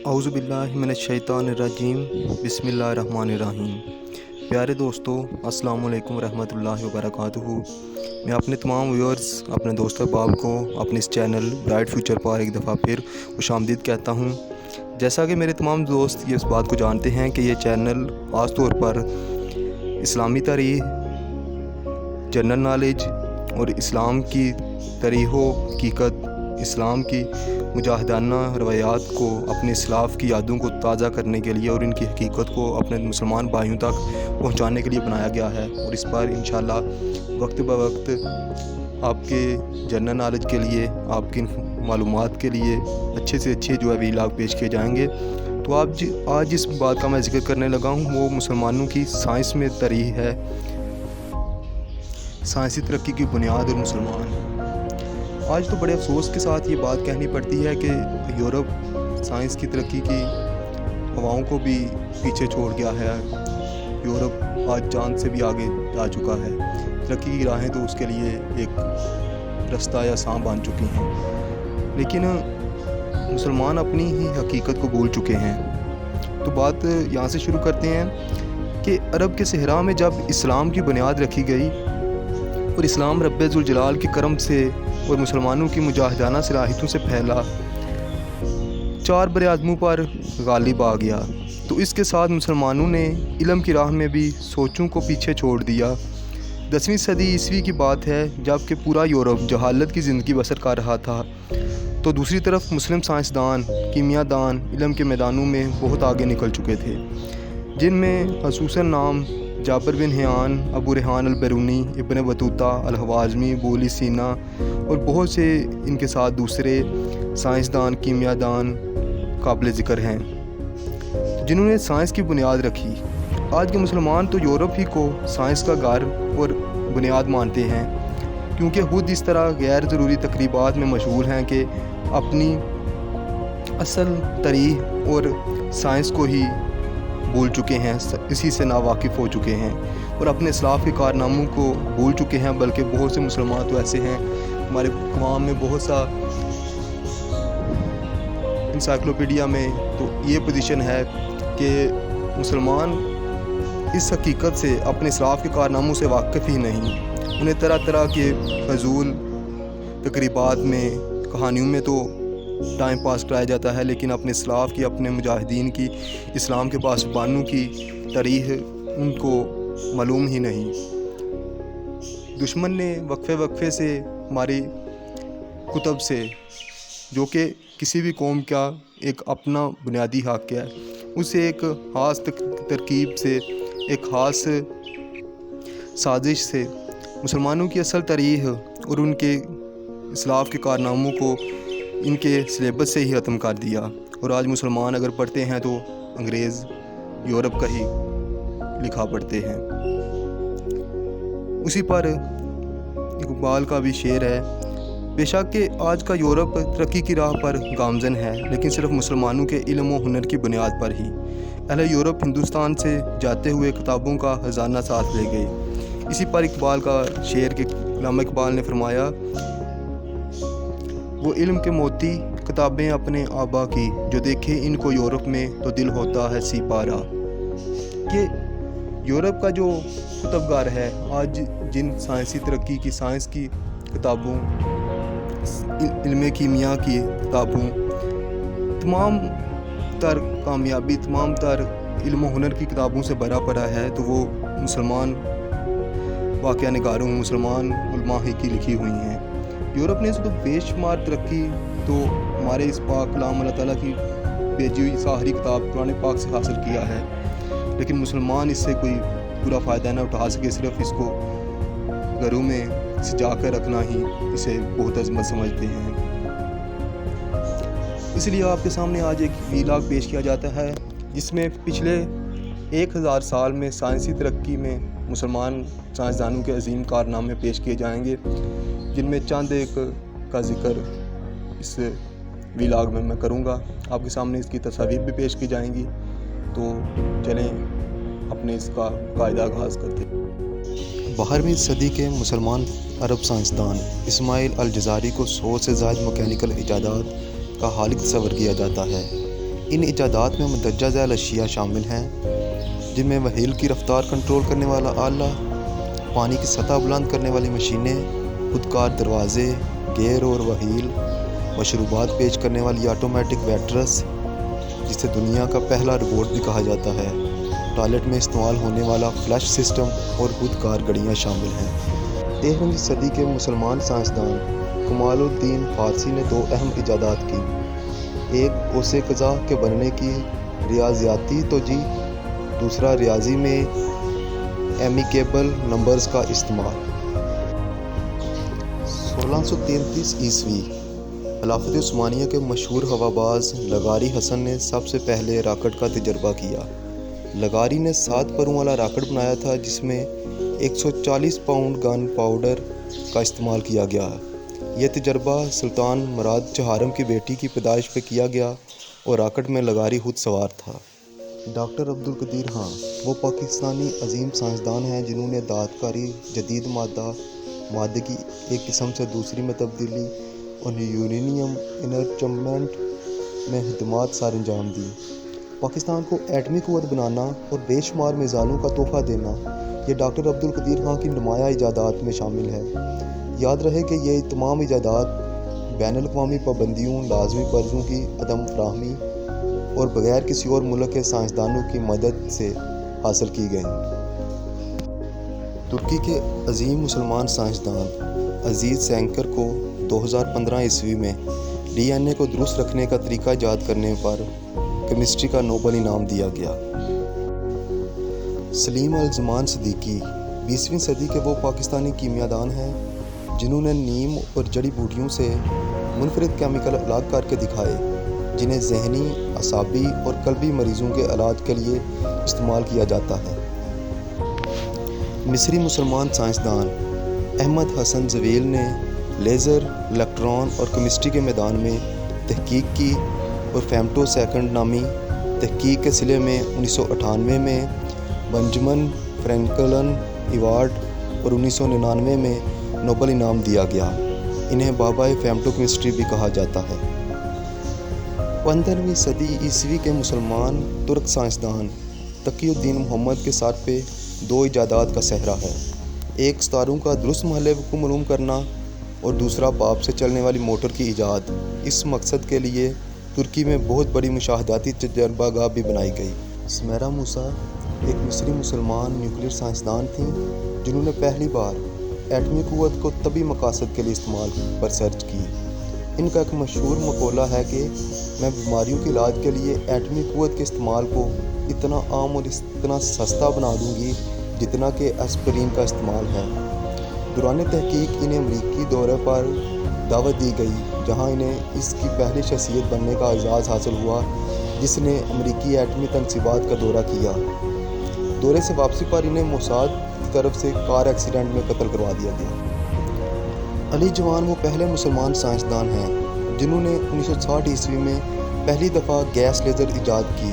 اعوذ باللہ من الشیطان الرجیم بسم اللہ الرحمن الرحیم۔ پیارے دوستو، السلام علیکم ورحمۃ اللہ وبرکاتہ۔ میں اپنے تمام ویورز، اپنے دوست احباب کو اپنے اس چینل برائٹ فیوچر پر ایک دفعہ پھر خوش آمدید کہتا ہوں۔ جیسا کہ میرے تمام دوست یہ اس بات کو جانتے ہیں کہ یہ چینل خاص طور پر اسلامی تاریخ، جنرل نالج اور اسلام کی تاریخ و حقیقت، اسلام کی مجاہدانہ روایات کو، اپنے اسلاف کی یادوں کو تازہ کرنے کے لیے اور ان کی حقیقت کو اپنے مسلمان بھائیوں تک پہنچانے کے لیے بنایا گیا ہے۔ اور اس پر انشاءاللہ وقت بوقت آپ کے جنرل نالج کے لیے، آپ کی معلومات کے لیے اچھے سے اچھے ویلاگ پیش کیے جائیں گے۔ تو آج جس بات کا میں ذکر کرنے لگا ہوں وہ مسلمانوں کی سائنس میں تاریخ ہے، سائنسی ترقی کی بنیاد اور مسلمان۔ آج تو بڑے افسوس کے ساتھ یہ بات کہنی پڑتی ہے کہ یورپ سائنس کی ترقی کی ہواؤں کو بھی پیچھے چھوڑ گیا ہے۔ یورپ آج چاند سے بھی آگے جا چکا ہے۔ ترقی کی راہیں تو اس کے لیے ایک رستہ یا سانپ بن چکی ہیں، لیکن مسلمان اپنی ہی حقیقت کو بھول چکے ہیں۔ تو بات یہاں سے شروع کرتے ہیں کہ عرب کے صحرا میں جب اسلام کی بنیاد رکھی گئی اور اسلام رب ذوالجلال کے کرم سے اور مسلمانوں کی مجاہدانہ صلاحیتوں سے پھیلا، 4 براعظموں پر غالب آ گیا، تو اس کے ساتھ مسلمانوں نے علم کی راہ میں بھی سوچوں کو پیچھے چھوڑ دیا۔ 10ویں صدی عیسوی کی بات ہے، جب کہ پورا یورپ جہالت کی زندگی بسر کر رہا تھا، تو دوسری طرف مسلم سائنسدان، کیمیاء دان علم کے میدانوں میں بہت آگے نکل چکے تھے، جن میں خصوصاً نام جابر بن حیان، ابو ریحان البیرونی، ابن بطوطہ الحوازمی، ابو سینا اور بہت سے ان کے ساتھ دوسرے سائنسدان، کیمیاء دان قابل ذکر ہیں، جنہوں نے سائنس کی بنیاد رکھی۔ آج کے مسلمان تو یورپ ہی کو سائنس کا گھر اور بنیاد مانتے ہیں، کیونکہ خود اس طرح غیر ضروری تقریبات میں مشغول ہیں کہ اپنی اصل تاریخ اور سائنس کو ہی بھول چکے ہیں، اسی سے ناواقف ہو چکے ہیں اور اپنے اسلاف کے کارناموں کو بھول چکے ہیں۔ بلکہ بہت سے مسلمان تو ایسے ہیں، ہمارے اقوام میں بہت سا انسائکلوپیڈیا میں تو یہ پوزیشن ہے کہ مسلمان اس حقیقت سے، اپنے اسلاف کے کارناموں سے واقف ہی نہیں۔ انہیں طرح طرح کے فضول تقریبات میں، کہانیوں میں تو ٹائم پاس کرایا جاتا ہے، لیکن اپنے اسلاف کی، اپنے مجاہدین کی، اسلام کے پاسبانوں کی تاریخ ان کو معلوم ہی نہیں۔ دشمن نے وقفے سے ہماری کتب سے، جو کہ کسی بھی قوم کا ایک اپنا بنیادی حق ہے، اسے ایک خاص ترکیب سے، ایک خاص سازش سے مسلمانوں کی اصل تاریخ اور ان کے اسلاف کے کارناموں کو ان کے سلیبس سے ہی ختم کر دیا۔ اور آج مسلمان اگر پڑھتے ہیں تو انگریز، یورپ کا ہی لکھا پڑھتے ہیں۔ اسی پر اقبال کا بھی شعر ہے، بے شک کہ آج کا یورپ ترقی کی راہ پر گامزن ہے، لیکن صرف مسلمانوں کے علم و ہنر کی بنیاد پر ہی۔ اہل یورپ ہندوستان سے جاتے ہوئے کتابوں کا خزانہ ساتھ لے گئے۔ اسی پر اقبال کا شعر کہ علامہ اقبال نے فرمایا، وہ علم کے موتی کتابیں اپنے آبا کی، جو دیکھے ان کو یورپ میں تو دل ہوتا ہے سی پارا۔ کہ یورپ کا جو کتب گھر ہے، آج جن سائنسی ترقی کی، سائنس کی کتابوں، علم کیمیاء کی کتابوں، تمام تر کامیابی، تمام تر علم و ہنر کی کتابوں سے بھرا پڑا ہے، تو وہ مسلمان واقعہ نگاروں، مسلمان علماء ہی کی لکھی ہوئی ہیں۔ یورپ نے تو بے شمار ترقی تو ہمارے اس پاک کلام اللہ تعالیٰ کی بھیجی ہوئی ساحری کتاب قرآن پاک سے حاصل کیا ہے، لیکن مسلمان اس سے کوئی پورا فائدہ نہ اٹھا سکے، صرف اس کو گھروں میں سجا کر رکھنا ہی اسے بہت عظمت سمجھتے ہیں۔ اس لیے آپ کے سامنے آج ایک ویلاگ پیش کیا جاتا ہے، جس میں پچھلے 1000 سال میں سائنسی ترقی میں مسلمان سائنسدانوں کے عظیم کارنامے پیش کیے جائیں گے، جن میں چند ایک کا ذکر اس ویلاگ میں کروں گا۔ آپ کے سامنے اس کی تصاویر بھی پیش کی جائیں گی، تو چلیں اپنے اس کا قاعدہ آغاز کرتے ہیں۔ 12ویں صدی کے مسلمان عرب سائنسدان اسماعیل الجزاری کو 100 سے زائد مکینیکل ایجادات کا خالق تصور کیا جاتا ہے۔ ان ایجادات میں مندرجہ ذیل اشیاء شامل ہیں جن میں وہیل کی رفتار کنٹرول کرنے والا آلہ، پانی کی سطح بلند کرنے والی مشینیں، خودکار دروازے، گیئر اور وہیل، مشروبات پیش کرنے والی آٹومیٹک ویٹرس جسے دنیا کا پہلا روبوٹ بھی کہا جاتا ہے، ٹوائلٹ میں استعمال ہونے والا فلش سسٹم اور خودکار گھڑیاں شامل ہیں۔ 13ویں صدی کے مسلمان سائنسدان کمال الدین فارسی نے 2 اہم ایجادات کی، ایک قوس قزح کے بننے کی ریاضیاتی توجیہ، دوسرا ریاضی میں ایمیکیبل نمبرز کا استعمال۔ 1633 عیسوی خلافت عثمانیہ کے مشہور ہواباز لغاری حسن نے سب سے پہلے راکٹ کا تجربہ کیا۔ لغاری نے 7 پروں والا راکٹ بنایا تھا جس میں 140 پاؤنڈ گن پاؤڈر کا استعمال کیا گیا۔ یہ تجربہ سلطان مراد چہارم کی بیٹی کی پیدائش پہ کیا گیا اور راکٹ میں لغاری خود سوار تھا۔ ڈاکٹر عبدالقدیر خان وہ پاکستانی عظیم سائنسدان ہیں جنہوں نے دھات کاری، جدید مادے کی ایک قسم سے دوسری میں تبدیلی اور یورینیم انرچمنٹ میں خدمات سر انجام دی۔ پاکستان کو ایٹمی قوت بنانا اور بے شمار میزائلوں کا تحفہ دینا یہ ڈاکٹر عبدالقدیر خان کی نمایاں ایجادات میں شامل ہے۔ یاد رہے کہ یہ تمام ایجادات بین الاقوامی پابندیوں، لازمی قرضوں کی عدم فراہمی اور بغیر کسی اور ملک کے سائنسدانوں کی مدد سے حاصل کی گئیں۔ ترکی کے عظیم مسلمان سائنسدان عزیز سینکر کو 2015 عیسوی میں ڈی این اے کو درست رکھنے کا طریقہ ایجاد کرنے پر کیمسٹری کا نوبل انعام دیا گیا۔ سلیم الزمان صدیقی 20ویں صدی کے وہ پاکستانی کیمیاءدان ہیں جنہوں نے نیم اور جڑی بوٹیوں سے منفرد کیمیکل الگ کر کے دکھائے جنہیں ذہنی، اعصابی اور قلبی مریضوں کے علاج کے لیے استعمال کیا جاتا ہے۔ مصری مسلمان سائنسدان احمد حسن زویل نے لیزر، الیکٹران اور کیمسٹری کے میدان میں تحقیق کی اور فیمٹو سیکنڈ نامی تحقیق کے سلسلے میں 1998 میں بنجمن فرینکلن ایوارڈ اور 1999 میں نوبل انعام دیا گیا۔ انہیں بابائے فیمٹو کیمسٹری بھی کہا جاتا ہے۔ 15ویں صدی عیسوی کے مسلمان ترک سائنسدان تقی الدین محمد کے سر پہ 2 ایجادات کا صحرا ہے، ایک ستاروں کا درست محل وقوع معلوم کرنا اور دوسرا پاپ سے چلنے والی موٹر کی ایجاد۔ اس مقصد کے لیے ترکی میں بہت بڑی مشاہداتی تجربہ گاہ بھی بنائی گئی۔ سمیرا موسیٰ ایک مصری مسلمان نیوکلیئر سائنسدان تھیں جنہوں نے پہلی بار ایٹمی قوت کو طبی مقاصد کے لیے استعمال پر سرچ کی۔ ان کا ایک مشہور مقولہ ہے کہ میں بیماریوں کے علاج کے لیے ایٹمی قوت کے استعمال کو اتنا عام اور اتنا سستا بنا دوں گی جتنا کہ ایسپرین کا استعمال ہے۔ دوران تحقیق انہیں امریکی دورے پر دعوت دی گئی جہاں انہیں اس کی پہلی شخصیت بننے کا اعزاز حاصل ہوا جس نے امریکی ایٹمی تنصیبات کا دورہ کیا۔ دورے سے واپسی پر انہیں موساد کی طرف سے کار ایکسیڈنٹ میں قتل کروا دیا گیا۔ علی جوان وہ پہلے مسلمان سائنسدان ہیں جنہوں نے 1960 عیسوی میں پہلی دفعہ گیس لیزر ایجاد کی۔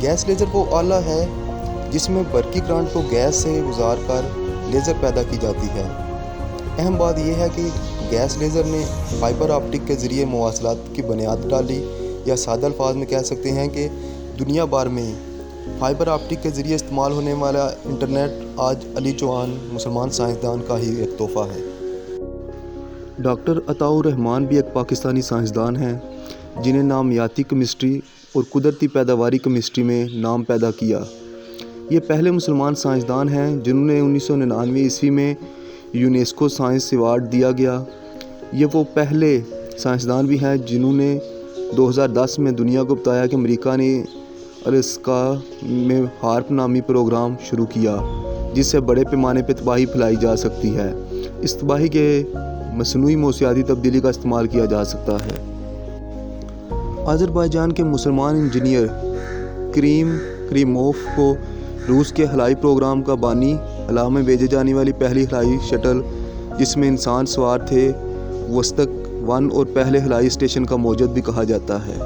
گیس لیزر وہ آلہ ہے جس میں برقی کرنٹ کو گیس سے گزار کر لیزر پیدا کی جاتی ہے۔ اہم بات یہ ہے کہ گیس لیزر نے فائبر آپٹک کے ذریعے مواصلات کی بنیاد ڈالی، یا سادہ الفاظ میں کہہ سکتے ہیں کہ دنیا بھر میں فائبر آپٹک کے ذریعے استعمال ہونے والا انٹرنیٹ آج علی جوان مسلمان سائنسدان کا ہی ایک تحفہ ہے۔ ڈاکٹر عطاء الرحمان بھی ایک پاکستانی سائنسدان ہیں جنہیں نامیاتی کیمسٹری اور قدرتی پیداواری کیمسٹری میں نام پیدا کیا۔ یہ پہلے مسلمان سائنسدان ہیں جنہوں نے 1999 عیسوی میں یونیسکو سائنس ایوارڈ دیا گیا۔ یہ وہ پہلے سائنسدان بھی ہیں جنہوں نے 2010 میں دنیا کو بتایا کہ امریکہ نے الاسکا میں ہارپ نامی پروگرام شروع کیا جس سے بڑے پیمانے پہ تباہی پھیلائی جا سکتی ہے۔ اس تباہی کے مصنوعی موسمیاتی تبدیلی کا استعمال کیا جا سکتا ہے۔ آذربائیجان کے مسلمان انجینئر کریم کریموف کو روس کے خلائی پروگرام کا بانی، خلا میں بھیجے جانے والی پہلی خلائی شٹل جس میں انسان سوار تھے، وستک 1 اور پہلے خلائی اسٹیشن کا موجد بھی کہا جاتا ہے،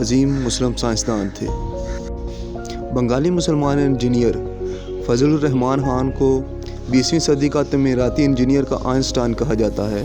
عظیم مسلم سائنسدان تھے۔ بنگالی مسلمان انجینئر فضل الرحمان خان کو 20ویں صدی کا تعمیراتی انجینئر کا آئنسٹائن کہا جاتا ہے۔